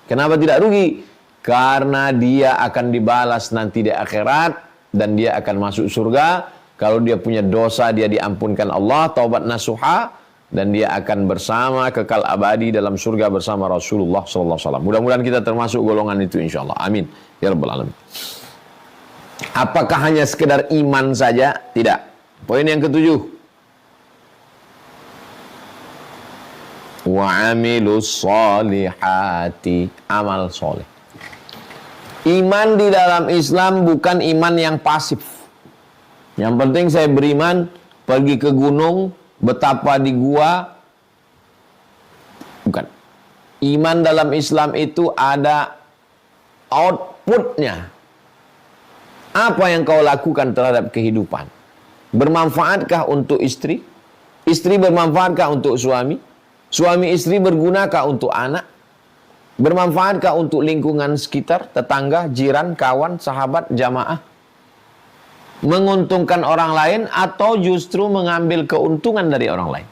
Kenapa tidak rugi? Karena dia akan dibalas nanti di akhirat dan dia akan masuk surga. Kalau dia punya dosa, dia diampunkan Allah, taubat nasuha, dan dia akan bersama kekal abadi dalam surga bersama Rasulullah SAW. Mudah-mudahan kita termasuk golongan itu insyaAllah. Amin. Ya Rabbal Alamin. Apakah hanya sekedar iman saja? Tidak. Poin yang ketujuh. Wa amilus solihati. Amal soleh. Iman di dalam Islam bukan iman yang pasif. Yang penting saya beriman, pergi ke gunung, betapa di gua. Bukan. Iman dalam Islam itu ada outputnya. Apa yang kau lakukan terhadap kehidupan? Bermanfaatkah untuk istri? Istri bermanfaatkah untuk suami? Suami istri bergunakah untuk anak? Bermanfaatkah untuk lingkungan sekitar, tetangga, jiran, kawan, sahabat, jamaah? Menguntungkan orang lain atau justru mengambil keuntungan dari orang lain?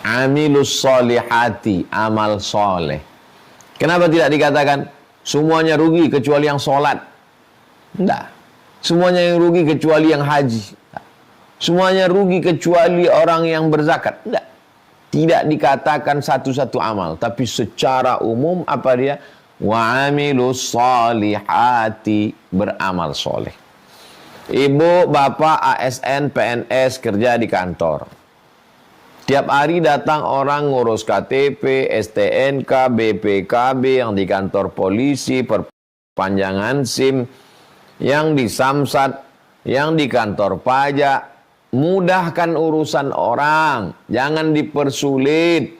Amilus solihati, amal soleh. Kenapa tidak dikatakan semuanya rugi kecuali yang sholat? Tidak. Semuanya yang rugi kecuali yang haji. Tidak. Semuanya rugi kecuali orang yang berzakat. Tidak. Tidak dikatakan satu-satu amal, tapi secara umum apa dia? Wa amilus solihati, beramal soleh. Ibu, bapak, ASN, PNS, kerja di kantor. Tiap hari datang orang ngurus KTP, STNK, BPKB, yang di kantor polisi, perpanjangan SIM, yang di Samsat, yang di kantor pajak. Mudahkan urusan orang, jangan dipersulit.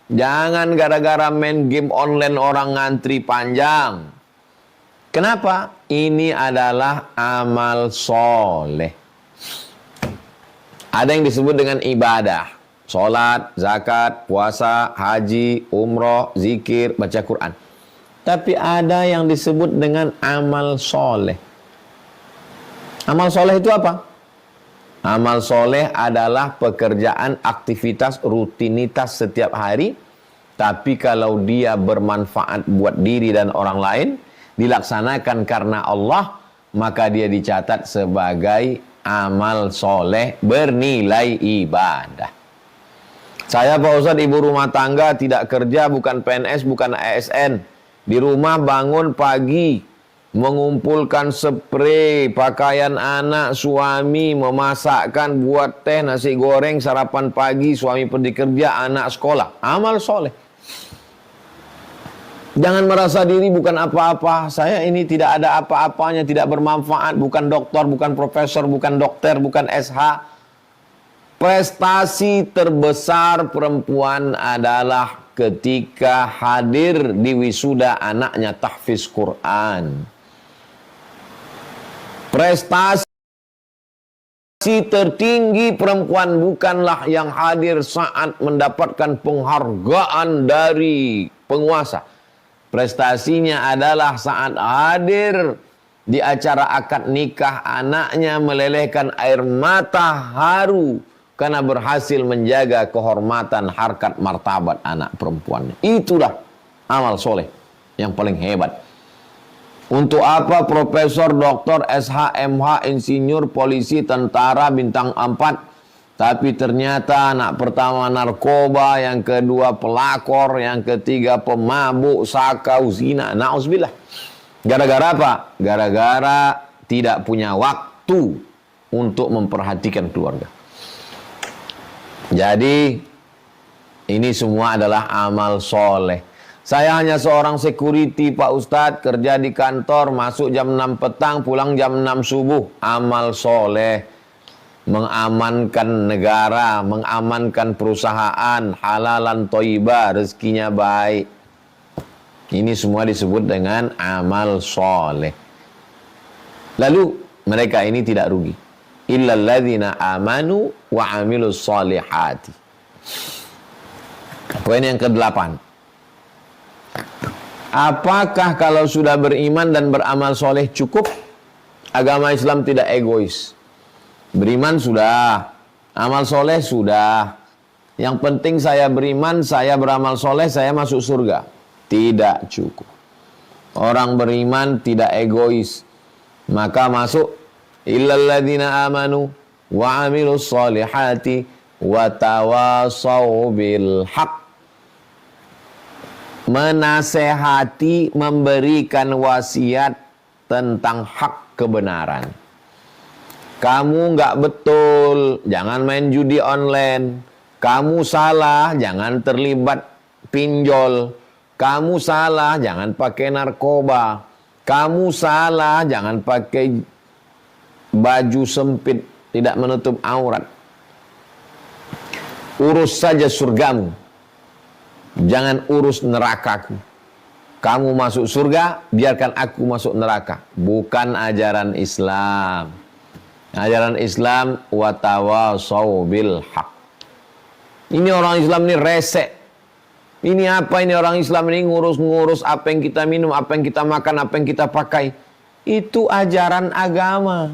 Jangan gara-gara main game online orang ngantri panjang. Kenapa? Ini adalah amal soleh. Ada yang disebut dengan ibadah. Sholat, zakat, puasa, haji, umroh, zikir, baca Quran. Tapi ada yang disebut dengan amal soleh. Amal soleh itu apa? Amal soleh adalah pekerjaan, aktivitas, rutinitas setiap hari. Tapi kalau dia bermanfaat buat diri dan orang lain, dilaksanakan karena Allah, maka dia dicatat sebagai amal soleh bernilai ibadah. Saya Pak Ustadz ibu rumah tangga, tidak kerja, bukan PNS, bukan ASN. Di rumah bangun pagi, mengumpulkan spray, pakaian anak, suami, memasakkan, buat teh, nasi goreng, sarapan pagi, suami pergi kerja, anak sekolah. Amal soleh. Jangan merasa diri bukan apa-apa. Saya ini tidak ada apa-apanya, tidak bermanfaat, bukan dokter, bukan profesor, bukan dokter, bukan SH. Prestasi terbesar perempuan adalah ketika hadir di wisuda anaknya tahfiz Quran. Prestasi tertinggi perempuan bukanlah yang hadir saat mendapatkan penghargaan dari penguasa. Prestasinya adalah saat hadir di acara akad nikah anaknya melelehkan air mata haru karena berhasil menjaga kehormatan, harkat, martabat anak perempuannya. Itulah amal soleh yang paling hebat. Untuk apa profesor, doktor, SH, MH, insinyur, polisi, tentara, bintang 4, tapi ternyata anak pertama narkoba, yang kedua pelakor, yang ketiga pemabuk, sakau, zina, na'udzubillah. Gara-gara apa? Gara-gara tidak punya waktu untuk memperhatikan keluarga. Jadi ini semua adalah amal soleh. Saya hanya seorang security Pak Ustadz, kerja di kantor, masuk jam 6 petang, pulang jam 6 subuh. Amal soleh, mengamankan negara, mengamankan perusahaan, halalan toibah, rezekinya baik. Ini semua disebut dengan amal soleh. Lalu mereka ini tidak rugi. Illal ladzina amanu wa amilus solihati. Poin yang ke-8. Apakah kalau sudah beriman dan beramal soleh cukup? Agama Islam tidak egois. Beriman sudah, amal soleh sudah, Yang penting saya beriman, saya beramal soleh, saya masuk surga. Tidak cukup. Orang beriman tidak egois. Maka masuk illal ladzina amanu wa amilus solihati wa tawasaw bil haq. Menasehati, memberikan wasiat tentang hak kebenaran. Kamu nggak betul, jangan main judi online. Kamu salah, jangan terlibat pinjol. Kamu salah, jangan pakai narkoba. Kamu salah, jangan pakai baju sempit, tidak menutup aurat. Urus saja surgamu, jangan urus nerakaku. Kamu masuk surga, biarkan aku masuk neraka. Bukan ajaran Islam. Ajaran Islam watawasaw bil haq. Ini orang Islam ini resek. Ini apa ini orang Islam ini ngurus-ngurus apa yang kita minum, apa yang kita makan, apa yang kita pakai. Itu ajaran agama.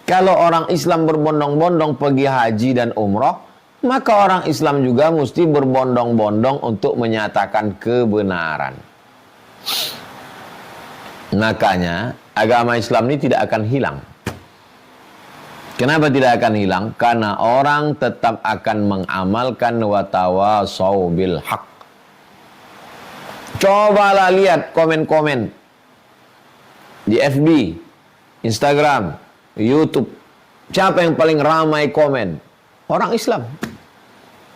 Kalau orang Islam berbondong-bondong pergi haji dan umrah, maka orang Islam juga mesti berbondong-bondong untuk menyatakan kebenaran. Makanya agama Islam ini tidak akan hilang. Kenapa tidak akan hilang? Karena orang tetap akan mengamalkan watawasaw bil haq. Cobalah lihat komen-komen di FB, Instagram, YouTube. Siapa yang paling ramai komen? Orang Islam.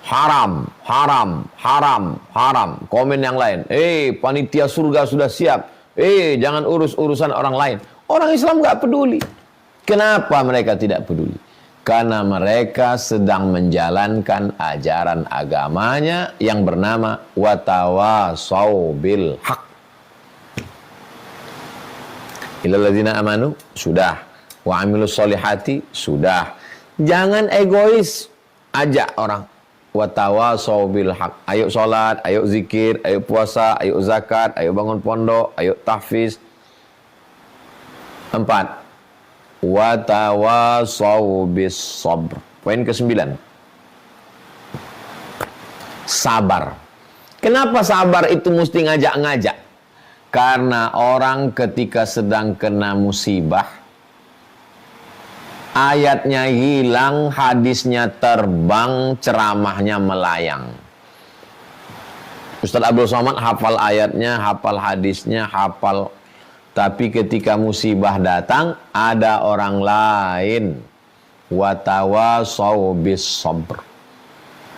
Haram, haram, haram, haram. Komen yang lain. Panitia surga sudah siap. Jangan urus urusan orang lain. Orang Islam nggak peduli. Kenapa mereka tidak peduli? Karena mereka sedang menjalankan ajaran agamanya yang bernama watawasaw bil haq. Illal ladzina amanu, sudah. Wa amilus solihati, sudah. Jangan egois, ajak orang. Watawasaw bil haq. Ayo sholat, ayo zikir, ayo puasa, ayo zakat, ayo bangun pondok, ayo tahfiz. 4. Watawasaw bis sabr. Poin ke-9. Sabar. Kenapa sabar itu mesti ngajak-ngajak? Karena orang ketika sedang kena musibah, ayatnya hilang, hadisnya terbang, ceramahnya melayang. Ustaz Abdul Somad hafal ayatnya, hafal hadisnya, hafal. Tapi ketika musibah datang, ada orang lain. Watawasaw bis sabr.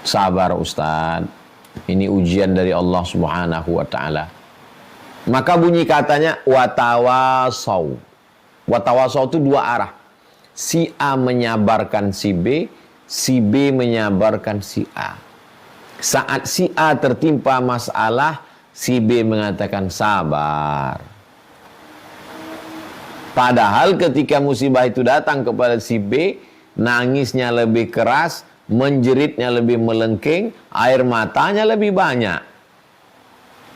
Sabar Ustaz. Ini ujian dari Allah Subhanahu wa ta'ala. Maka bunyi katanya watawasaw. Watawasaw itu dua arah. Si A menyabarkan si B menyabarkan si A. Saat si A tertimpa masalah, si B mengatakan sabar. Padahal ketika musibah itu datang kepada si B, nangisnya lebih keras, menjeritnya lebih melengking, air matanya lebih banyak.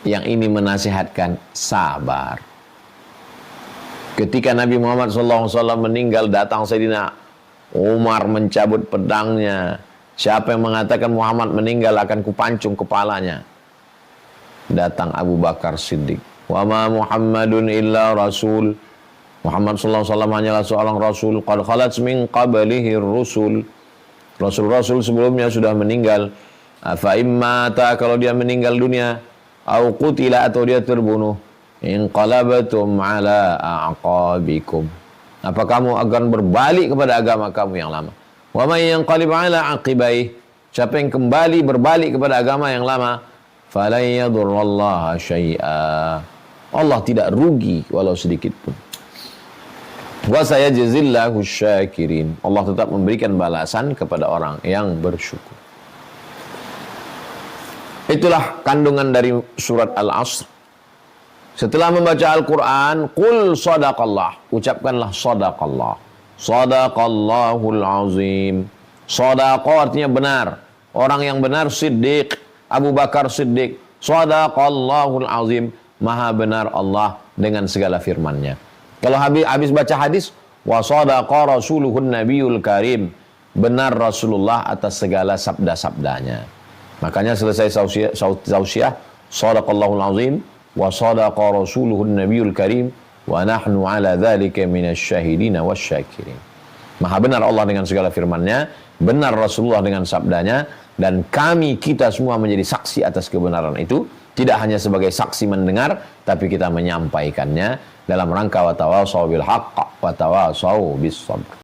Yang ini menasihatkan sabar. Ketika Nabi Muhammad SAW meninggal, datang Sayyidina Umar mencabut pedangnya. Siapa yang mengatakan Muhammad meninggal akan kupancung kepalanya. Datang Abu Bakar Siddiq. Wa ma Muhammadun illa rasul. Muhammad SAW hanyalah seorang rasul. Qad khalat min qablihi rusul. Rasul-rasul sebelumnya sudah meninggal. Fa imma ta, kalau dia meninggal dunia, au qutila, atau dia terbunuh, inqalabatum ala aqabikum. Apa kamu akan berbalik kepada agama kamu yang lama? Wa may yanqalib ala aqibai, siapa yang kembali berbalik kepada agama yang lama, falan yadurrallaha syai'a, Allah tidak rugi walau sedikit pun. Wa sayajzillahu syakirin, Allah tetap memberikan balasan kepada orang yang bersyukur. Itulah kandungan dari surat Al-Asr. Setelah membaca Al-Quran, qul sadaqallah, ucapkanlah sadaqallah. Sadaqallahul azim. Sadaqah artinya benar. Orang yang benar, Siddiq, Abu Bakar Siddiq. Sadaqallahul azim, maha benar Allah dengan segala firman-Nya. Kalau habis baca hadis, wa sadaqa rasuluhun nabiyul karim, benar Rasulullah atas segala sabda-sabdanya. Makanya selesai tausiah, sadaqallahul azim wa sadaqa rasuluhun nabiyul karim wa nahnu ala dzalika minasyahidina wasyakirin. Maha benar Allah dengan segala firman-Nya, benar Rasulullah dengan sabdanya, dan kami kita semua menjadi saksi atas kebenaran itu, tidak hanya sebagai saksi mendengar, tapi kita menyampaikannya dalam rangka wa tawassaw bil haqq wa tawassaw bis sabr.